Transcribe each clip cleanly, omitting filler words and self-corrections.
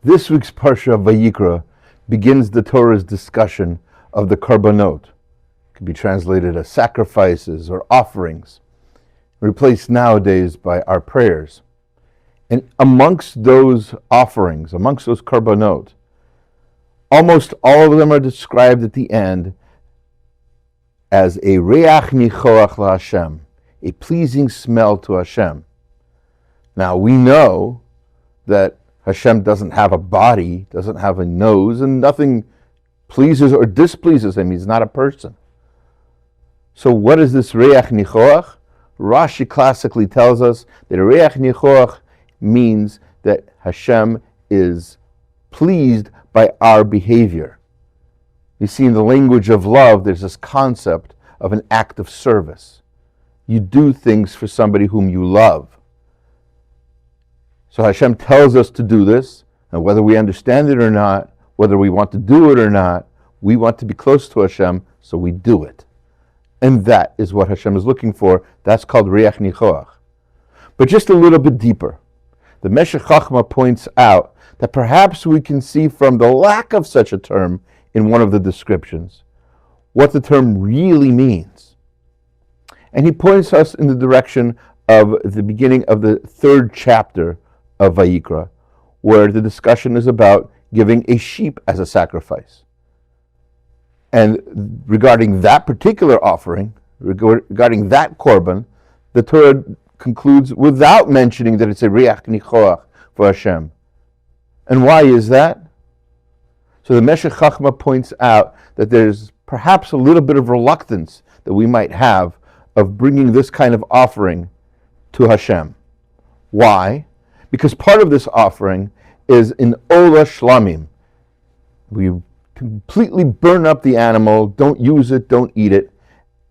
This week's Parsha Vayikra begins the Torah's discussion of the Karbanot. It could be translated as sacrifices or offerings, replaced nowadays by our prayers. And amongst those offerings, amongst those Karbanot, almost all of them are described at the end as a reach nichoach laHashem, a pleasing smell to Hashem. Now we know that Hashem doesn't have a body, doesn't have a nose, and nothing pleases or displeases him. He's not a person. So what is this reach nichoach? Rashi classically tells us that reach nichoach means that Hashem is pleased by our behavior. You see, in the language of love, there's this concept of an act of service. You do things for somebody whom you love. So Hashem tells us to do this, and whether we understand it or not, whether we want to do it or not, we want to be close to Hashem, so we do it. And that is what Hashem is looking for. That's called reach nichoach. But just a little bit deeper, the Meshech Chochmah points out that perhaps we can see from the lack of such a term in one of the descriptions what the term really means. And he points us in the direction of the beginning of the 3rd chapter of Vayikra, where the discussion is about giving a sheep as a sacrifice. And regarding that particular offering, regarding that korban, the Torah concludes without mentioning that it's a reach nichoach for Hashem. And why is that? So the Meshech Chochmah points out that there's perhaps a little bit of reluctance that we might have of bringing this kind of offering to Hashem. Why? Because part of this offering is an ola shlamim. We completely burn up the animal, don't use it, don't eat it.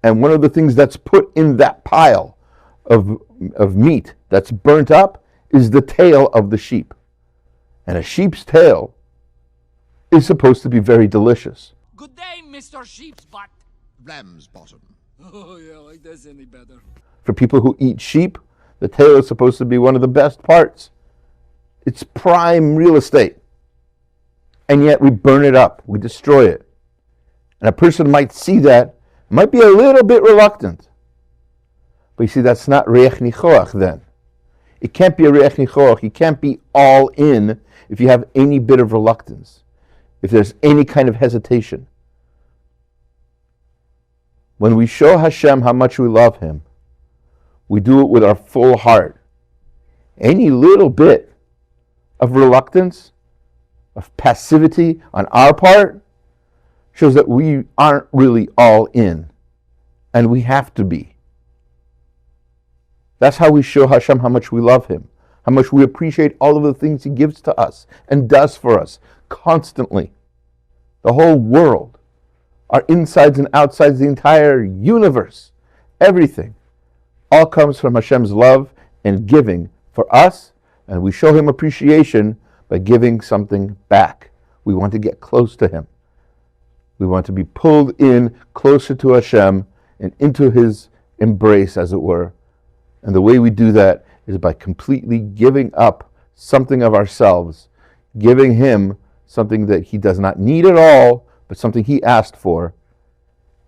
And one of the things that's put in that pile of meat that's burnt up is the tail of the sheep. And a sheep's tail is supposed to be very delicious. Good day, Mr. Sheep's Butt. Ram's bottom. Oh, yeah, like that's any better. For people who eat sheep, the tail is supposed to be one of the best parts. It's prime real estate. And yet we burn it up, we destroy it. And a person might see that, might be a little bit reluctant. But you see, that's not reich nichoach then. It can't be a reich nichoach. You can't be all in if you have any bit of reluctance, if there's any kind of hesitation. When we show Hashem how much we love Him, we do it with our full heart. Any little bit of reluctance, of passivity on our part, shows that we aren't really all in, and we have to be. That's how we show Hashem how much we love Him, how much we appreciate all of the things He gives to us and does for us constantly. The whole world, our insides and outsides, the entire universe, everything, all comes from Hashem's love and giving for us, and we show Him appreciation by giving something back. We want to get close to Him. We want to be pulled in closer to Hashem and into His embrace, as it were. And the way we do that is by completely giving up something of ourselves, giving Him something that He does not need at all, but something He asked for.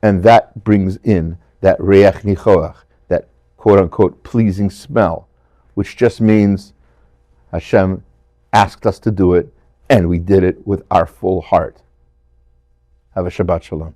And that brings in that reich nichoach, that quote-unquote pleasing smell, which just means Hashem asked us to do it, and we did it with our full heart. Have a Shabbat Shalom.